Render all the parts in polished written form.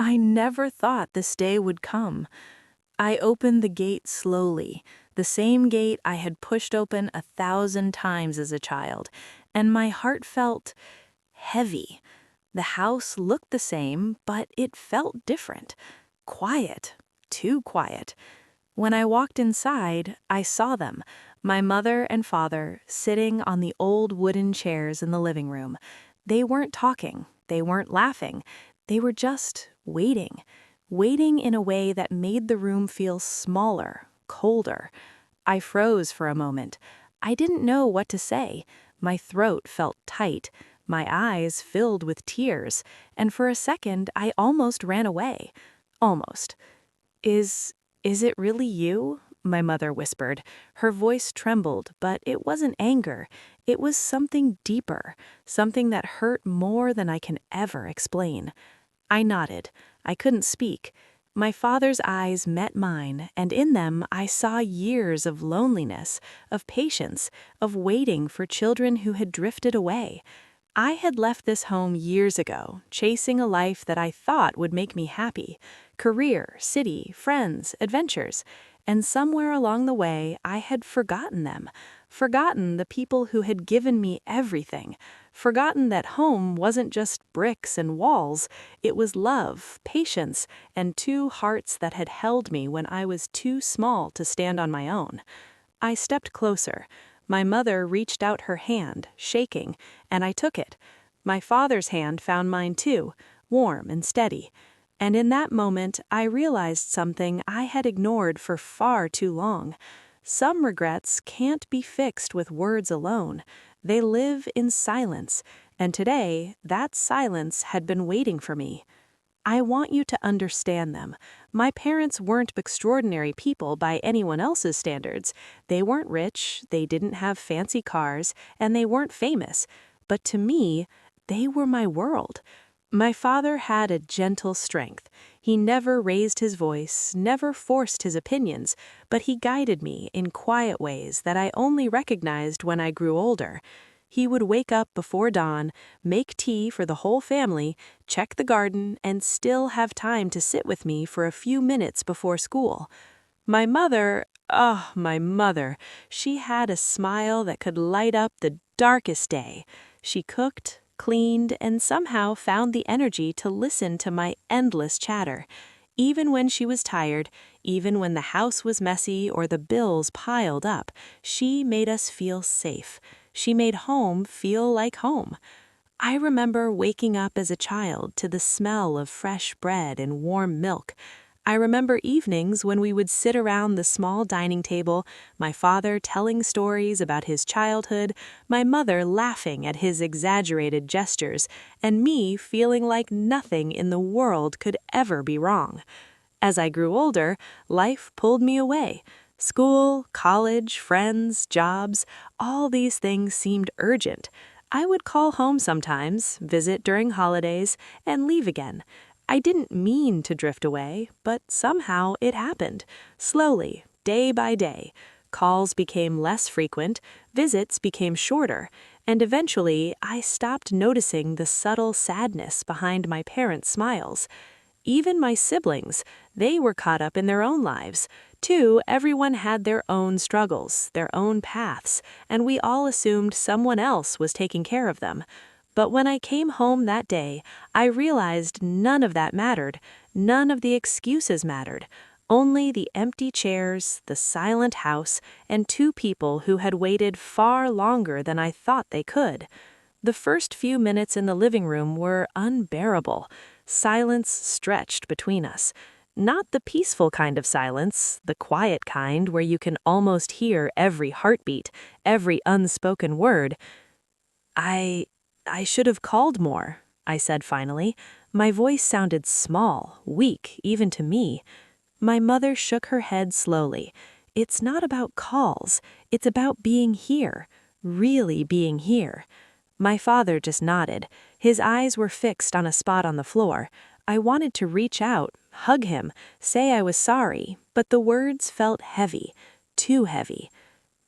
I never thought this day would come. I opened the gate slowly, the same gate I had pushed open 1,000 times as a child, and my heart felt heavy. The house looked the same, but it felt different. Quiet. Too quiet. When I walked inside, I saw them, my mother and father, sitting on the old wooden chairs in the living room. They weren't talking. They weren't laughing. They were just waiting. Waiting in a way that made the room feel smaller, colder. I froze for a moment. I didn't know what to say. My throat felt tight. My eyes filled with tears. And for a second, I almost ran away. Almost. Is it really you? My mother whispered. Her voice trembled, but it wasn't anger. It was something deeper, something that hurt more than I can ever explain. I nodded. I couldn't speak. My father's eyes met mine, and in them I saw years of loneliness, of patience, of waiting for children who had drifted away. I had left this home years ago, chasing a life that I thought would make me happy. Career, city, friends, adventures. And somewhere along the way, I had forgotten them. Forgotten the people who had given me everything. Forgotten that home wasn't just bricks and walls. It was love, patience, and two hearts that had held me when I was too small to stand on my own. I stepped closer. My mother reached out her hand, shaking, and I took it. My father's hand found mine too, warm and steady. And in that moment, I realized something I had ignored for far too long. Some regrets can't be fixed with words alone. They live in silence, and today, that silence had been waiting for me. I want you to understand them. My parents weren't extraordinary people by anyone else's standards. They weren't rich, they didn't have fancy cars, and they weren't famous. But to me, they were my world. My father had a gentle strength. He never raised his voice, never forced his opinions, but he guided me in quiet ways that I only recognized when I grew older. He would wake up before dawn, make tea for the whole family, check the garden, and still have time to sit with me for a few minutes before school. My mother, she had a smile that could light up the darkest day. She cooked, cleaned, and somehow found the energy to listen to my endless chatter. Even when she was tired, even when the house was messy or the bills piled up, she made us feel safe. She made home feel like home. I remember waking up as a child to the smell of fresh bread and warm milk. I remember evenings when we would sit around the small dining table, my father telling stories about his childhood, my mother laughing at his exaggerated gestures, and me feeling like nothing in the world could ever be wrong. As I grew older, life pulled me away. School, college, friends, jobs, all these things seemed urgent. I would call home sometimes, visit during holidays, and leave again. I didn't mean to drift away, but somehow it happened. Slowly, day by day. Calls became less frequent, visits became shorter, and eventually I stopped noticing the subtle sadness behind my parents' smiles. Even my siblings, they were caught up in their own lives. Too, everyone had their own struggles, their own paths, and we all assumed someone else was taking care of them. But when I came home that day, I realized none of that mattered. None of the excuses mattered. Only the empty chairs, the silent house, and two people who had waited far longer than I thought they could. The first few minutes in the living room were unbearable. Silence stretched between us. Not the peaceful kind of silence, the quiet kind where you can almost hear every heartbeat, every unspoken word. I should have called more, I said finally. My voice sounded small, weak, even to me. My mother shook her head slowly. It's not about calls. It's about being here, really being here. My father just nodded. His eyes were fixed on a spot on the floor. I wanted to reach out, hug him, say I was sorry, but the words felt heavy, too heavy.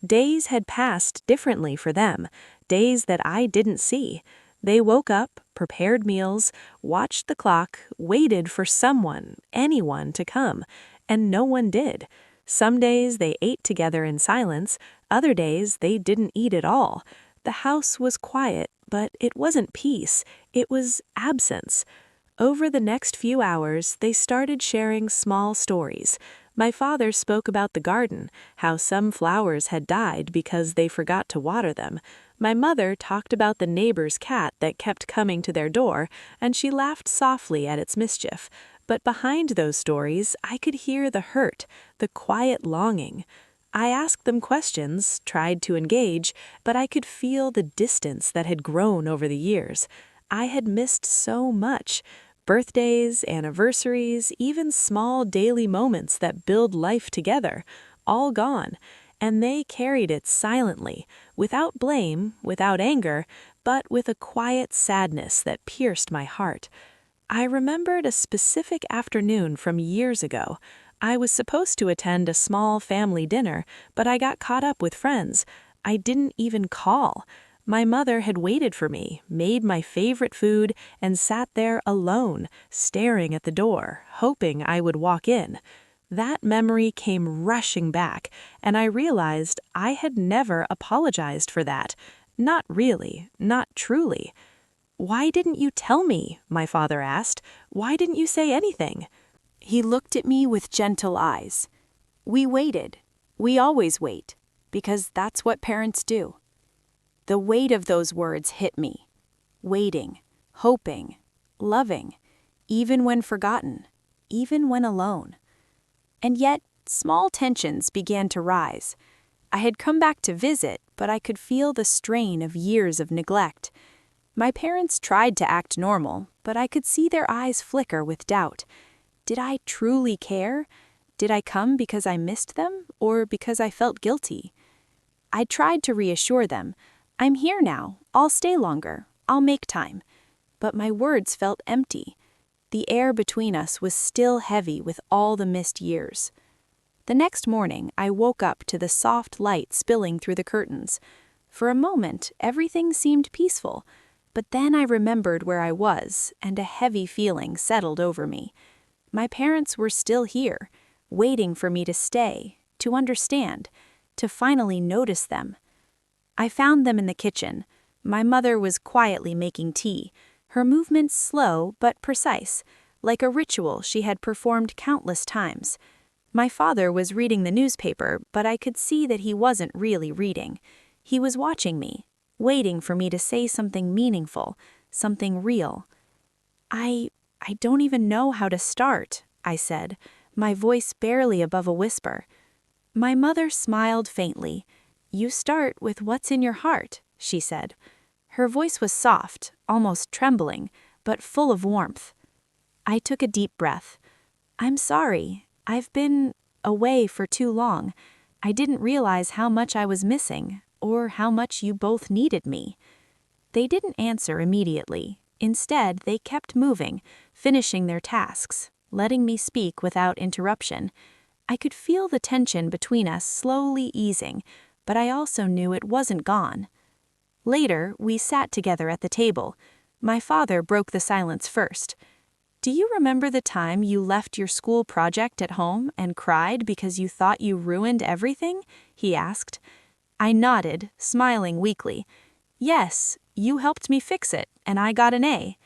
Days had passed differently for them, days that I didn't see. They woke up, prepared meals, watched the clock, waited for someone, anyone, to come, and no one did. Some days they ate together in silence, other days they didn't eat at all. The house was quiet, but it wasn't peace, it was absence. Over the next few hours, they started sharing small stories. My father spoke about the garden, how some flowers had died because they forgot to water them. My mother talked about the neighbor's cat that kept coming to their door, and she laughed softly at its mischief. But behind those stories, I could hear the hurt, the quiet longing. I asked them questions, tried to engage, but I could feel the distance that had grown over the years. I had missed so much. Birthdays, anniversaries, even small daily moments that build life together, all gone, and they carried it silently, without blame, without anger, but with a quiet sadness that pierced my heart. I remembered a specific afternoon from years ago. I was supposed to attend a small family dinner, but I got caught up with friends. I didn't even call. My mother had waited for me, made my favorite food, and sat there alone, staring at the door, hoping I would walk in. That memory came rushing back, and I realized I had never apologized for that. Not really, not truly. "Why didn't you tell me?" my father asked. "Why didn't you say anything?" He looked at me with gentle eyes. "We waited. We always wait, because that's what parents do." The weight of those words hit me. Waiting, hoping, loving, even when forgotten, even when alone. And yet, small tensions began to rise. I had come back to visit, but I could feel the strain of years of neglect. My parents tried to act normal, but I could see their eyes flicker with doubt. Did I truly care? Did I come because I missed them, or because I felt guilty? I tried to reassure them. "I'm here now. I'll stay longer. I'll make time." But my words felt empty. The air between us was still heavy with all the missed years. The next morning, I woke up to the soft light spilling through the curtains. For a moment, everything seemed peaceful, but then I remembered where I was, and a heavy feeling settled over me. My parents were still here, waiting for me to stay, to understand, to finally notice them. I found them in the kitchen. My mother was quietly making tea, her movements slow but precise, like a ritual she had performed countless times. My father was reading the newspaper, but I could see that he wasn't really reading. He was watching me, waiting for me to say something meaningful, something real. I don't even know how to start," I said, my voice barely above a whisper. My mother smiled faintly. "You start with what's in your heart," she said. Her voice was soft, almost trembling, but full of warmth. I took a deep breath. "I'm sorry. I've been away for too long. I didn't realize how much I was missing, or how much you both needed me." They didn't answer immediately. Instead, they kept moving, finishing their tasks, letting me speak without interruption. I could feel the tension between us slowly easing, but I also knew it wasn't gone. Later, we sat together at the table. My father broke the silence first. "Do you remember the time you left your school project at home and cried because you thought you ruined everything?" he asked. I nodded, smiling weakly. "Yes, you helped me fix it, and I got an A."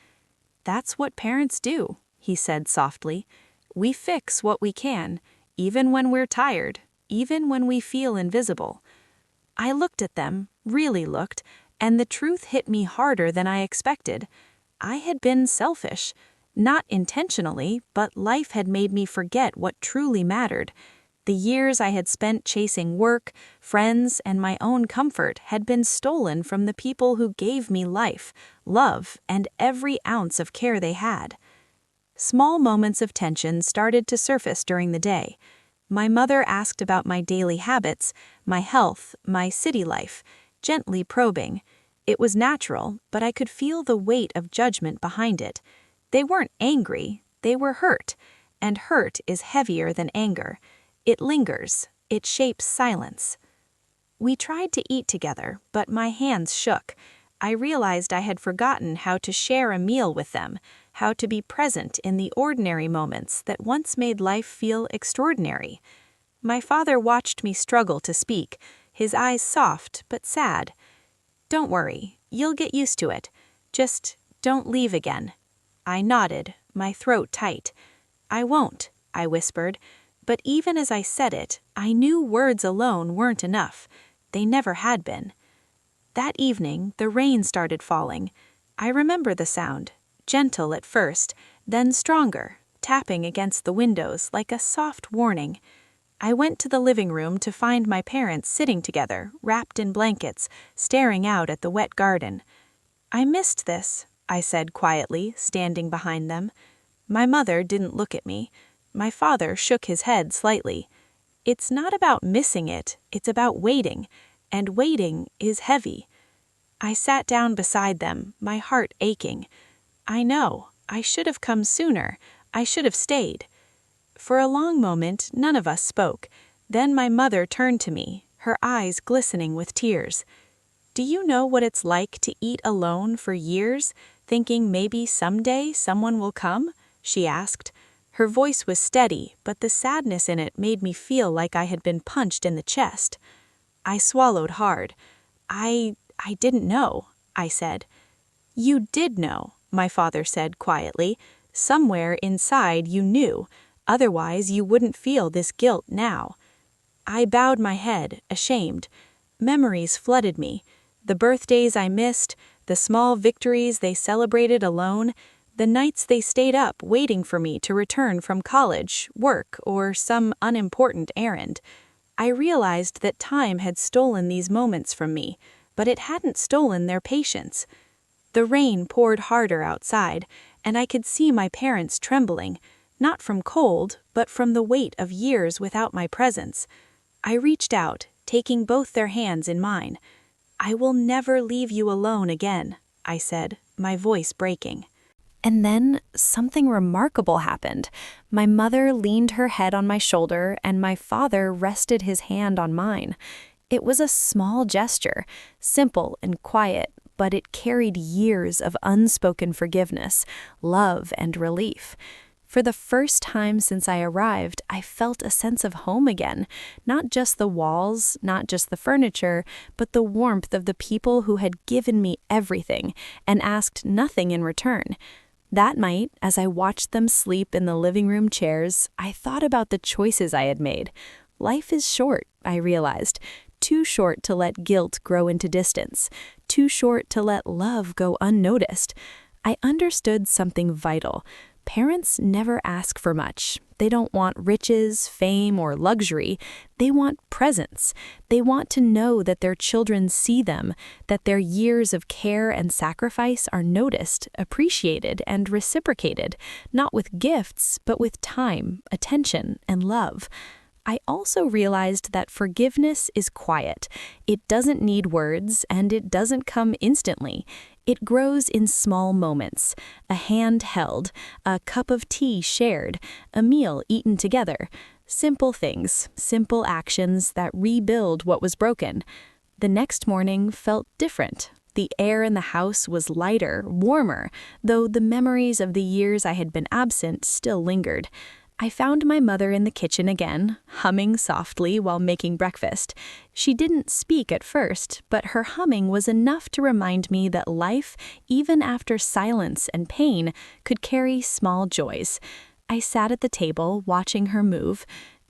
"That's what parents do," he said softly. "We fix what we can, even when we're tired, even when we feel invisible." I looked at them, really looked, and the truth hit me harder than I expected. I had been selfish. Not intentionally, but life had made me forget what truly mattered. The years I had spent chasing work, friends, and my own comfort had been stolen from the people who gave me life, love, and every ounce of care they had. Small moments of tension started to surface during the day. My mother asked about my daily habits, my health, my city life, gently probing. It was natural, but I could feel the weight of judgment behind it. They weren't angry, they were hurt, and hurt is heavier than anger. It lingers, it shapes silence. We tried to eat together, but my hands shook. I realized I had forgotten how to share a meal with them, how to be present in the ordinary moments that once made life feel extraordinary. My father watched me struggle to speak, his eyes soft but sad. "Don't worry, you'll get used to it. Just don't leave again." I nodded, my throat tight. "I won't," I whispered, but even as I said it, I knew words alone weren't enough. They never had been. That evening, the rain started falling. I remember the sound, gentle at first, then stronger, tapping against the windows like a soft warning. I went to the living room to find my parents sitting together, wrapped in blankets, staring out at the wet garden. "I missed this," I said quietly, standing behind them. My mother didn't look at me. My father shook his head slightly. "It's not about missing it, it's about waiting, and waiting is heavy." I sat down beside them, my heart aching. "I know, I should have come sooner, I should have stayed." For a long moment, none of us spoke. Then my mother turned to me, her eyes glistening with tears. "Do you know what it's like to eat alone for years, thinking maybe someday someone will come?" she asked. Her voice was steady, but the sadness in it made me feel like I had been punched in the chest. I swallowed hard. I didn't know," I said. "You did know," my father said quietly. "Somewhere inside you knew. Otherwise you wouldn't feel this guilt now." I bowed my head, ashamed. Memories flooded me. The birthdays I missed, the small victories they celebrated alone, the nights they stayed up waiting for me to return from college, work, or some unimportant errand. I realized that time had stolen these moments from me, but it hadn't stolen their patience. The rain poured harder outside, and I could see my parents trembling, not from cold, but from the weight of years without my presence. I reached out, taking both their hands in mine. "I will never leave you alone again," I said, my voice breaking. And then something remarkable happened. My mother leaned her head on my shoulder, and my father rested his hand on mine. It was a small gesture, simple and quiet, but it carried years of unspoken forgiveness, love, and relief. For the first time since I arrived, I felt a sense of home again. Not just the walls, not just the furniture, but the warmth of the people who had given me everything and asked nothing in return. That night, as I watched them sleep in the living room chairs, I thought about the choices I had made. Life is short, I realized. Too short to let guilt grow into distance. Too short to let love go unnoticed. I understood something vital. Parents never ask for much. They don't want riches, fame, or luxury. They want presence. They want to know that their children see them, that their years of care and sacrifice are noticed, appreciated, and reciprocated, not with gifts, but with time, attention, and love. I also realized that forgiveness is quiet. It doesn't need words, and it doesn't come instantly. It grows in small moments, a hand held, a cup of tea shared, a meal eaten together. Simple things, simple actions that rebuild what was broken. The next morning felt different. The air in the house was lighter, warmer, though the memories of the years I had been absent still lingered. I found my mother in the kitchen again, humming softly while making breakfast. She didn't speak at first, but her humming was enough to remind me that life, even after silence and pain, could carry small joys. I sat at the table, watching her move.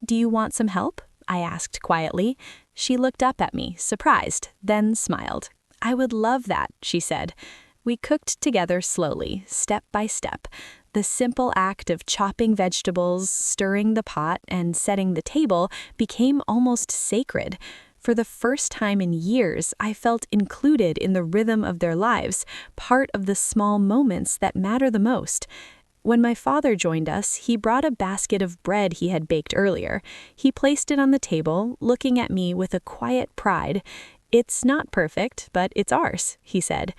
"Do you want some help?" I asked quietly. She looked up at me, surprised, then smiled. "I would love that," she said. We cooked together slowly, step by step. The simple act of chopping vegetables, stirring the pot, and setting the table became almost sacred. For the first time in years, I felt included in the rhythm of their lives, part of the small moments that matter the most. When my father joined us, he brought a basket of bread he had baked earlier. He placed it on the table, looking at me with a quiet pride. "It's not perfect, but it's ours," he said.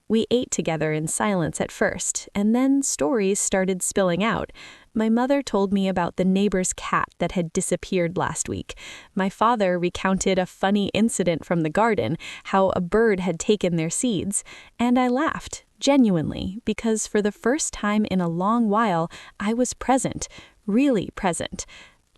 We ate together in silence at first, and then stories started spilling out. My mother told me about the neighbor's cat that had disappeared last week. My father recounted a funny incident from the garden, how a bird had taken their seeds, and I laughed, genuinely, because for the first time in a long while, I was present, really present.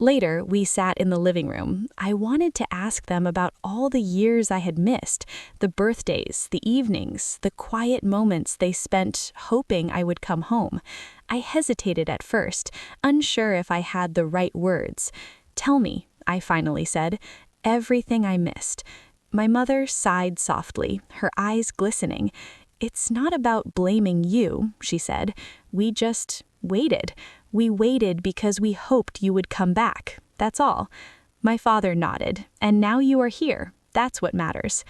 Later, we sat in the living room. I wanted to ask them about all the years I had missed, the birthdays, the evenings, the quiet moments they spent hoping I would come home. I hesitated at first, unsure if I had the right words. "Tell me," I finally said, "everything I missed." My mother sighed softly, her eyes glistening. "It's not about blaming you," she said. "We just waited. We waited because we hoped you would come back. That's all." My father nodded. "And now you are here. That's what matters."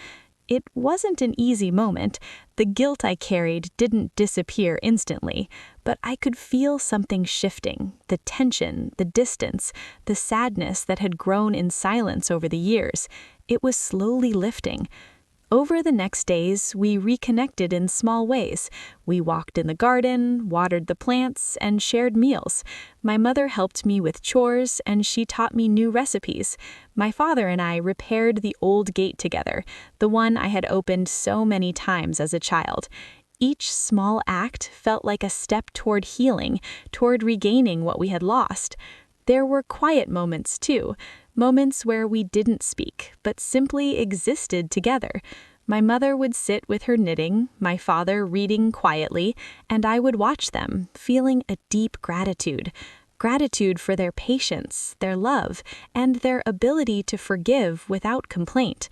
It wasn't an easy moment. The guilt I carried didn't disappear instantly, but I could feel something shifting, the tension, the distance, the sadness that had grown in silence over the years. It was slowly lifting. Over the next days, we reconnected in small ways. We walked in the garden, watered the plants, and shared meals. My mother helped me with chores, and she taught me new recipes. My father and I repaired the old gate together, the one I had opened so many times as a child. Each small act felt like a step toward healing, toward regaining what we had lost. There were quiet moments, too, moments where we didn't speak, but simply existed together. My mother would sit with her knitting, my father reading quietly, and I would watch them, feeling a deep gratitude. Gratitude for their patience, their love, and their ability to forgive without complaint.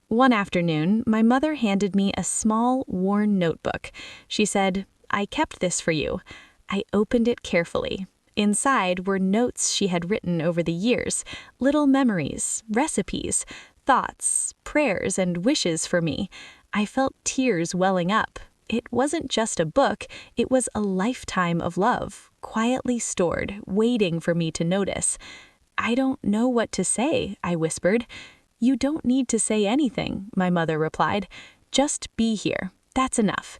One afternoon, my mother handed me a small, worn notebook. She said, "I kept this for you." I opened it carefully. Inside were notes she had written over the years, little memories, recipes, thoughts, prayers, and wishes for me. I felt tears welling up. It wasn't just a book, it was a lifetime of love, quietly stored, waiting for me to notice. "I don't know what to say," I whispered. "You don't need to say anything," my mother replied. "Just be here. That's enough."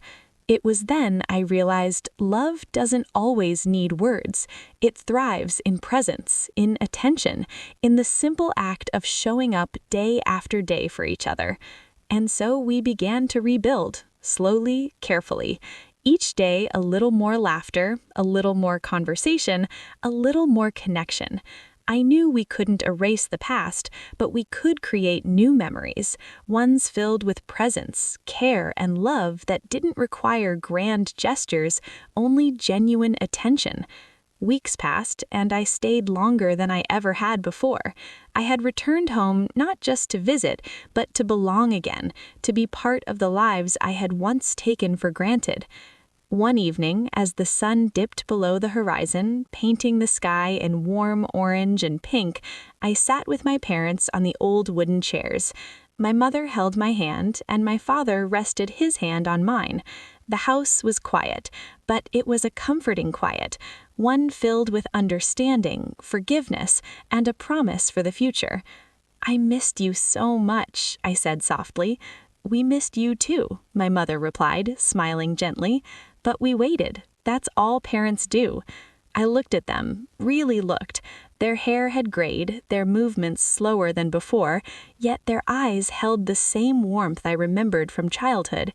It was then I realized love doesn't always need words. It thrives in presence, in attention, in the simple act of showing up day after day for each other. And so we began to rebuild, slowly, carefully. Each day a little more laughter, a little more conversation, a little more connection. I knew we couldn't erase the past, but we could create new memories, ones filled with presence, care, and love that didn't require grand gestures, only genuine attention. Weeks passed, and I stayed longer than I ever had before. I had returned home not just to visit, but to belong again, to be part of the lives I had once taken for granted. One evening, as the sun dipped below the horizon, painting the sky in warm orange and pink, I sat with my parents on the old wooden chairs. My mother held my hand, and my father rested his hand on mine. The house was quiet, but it was a comforting quiet, one filled with understanding, forgiveness, and a promise for the future. "I missed you so much," I said softly. "We missed you too," my mother replied, smiling gently. "But we waited. That's all parents do." I looked at them, really looked. Their hair had grayed, their movements slower than before, yet their eyes held the same warmth I remembered from childhood.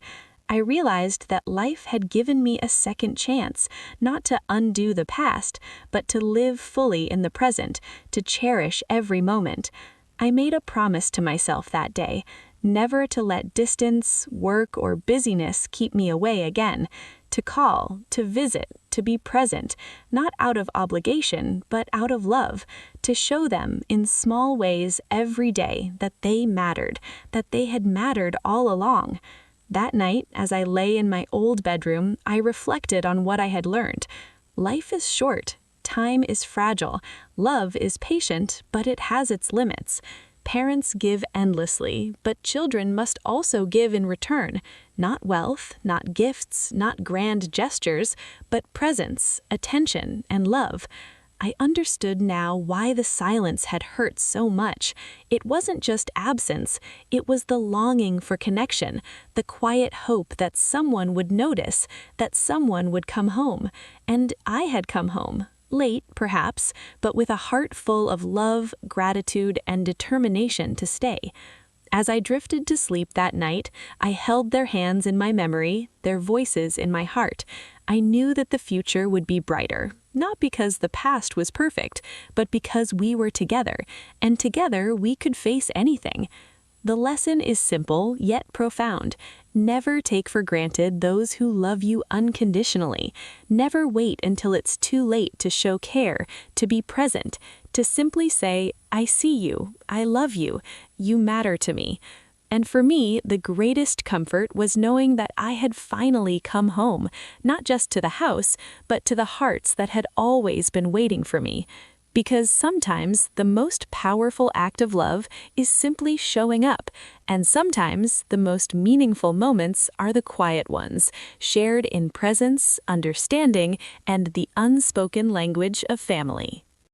I realized that life had given me a second chance, not to undo the past, but to live fully in the present, to cherish every moment. I made a promise to myself that day, never to let distance, work, or busyness keep me away again, to call, to visit, to be present, not out of obligation, but out of love, to show them in small ways every day that they mattered, that they had mattered all along. That night, as I lay in my old bedroom, I reflected on what I had learned. Life is short, time is fragile, love is patient, but it has its limits. Parents give endlessly, but children must also give in return. Not wealth, not gifts, not grand gestures, but presence, attention, and love. I understood now why the silence had hurt so much. It wasn't just absence, it was the longing for connection, the quiet hope that someone would notice, that someone would come home. And I had come home. Late, perhaps, but with a heart full of love, gratitude, and determination to stay. As I drifted to sleep that night, I held their hands in my memory, their voices in my heart. I knew that the future would be brighter, not because the past was perfect, but because we were together, and together we could face anything. The lesson is simple, yet profound. Never take for granted those who love you unconditionally. Never wait until it's too late to show care, to be present, to simply say, I see you, I love you, you matter to me. And for me, the greatest comfort was knowing that I had finally come home, not just to the house, but to the hearts that had always been waiting for me. Because sometimes the most powerful act of love is simply showing up, and sometimes the most meaningful moments are the quiet ones, shared in presence, understanding, and the unspoken language of family.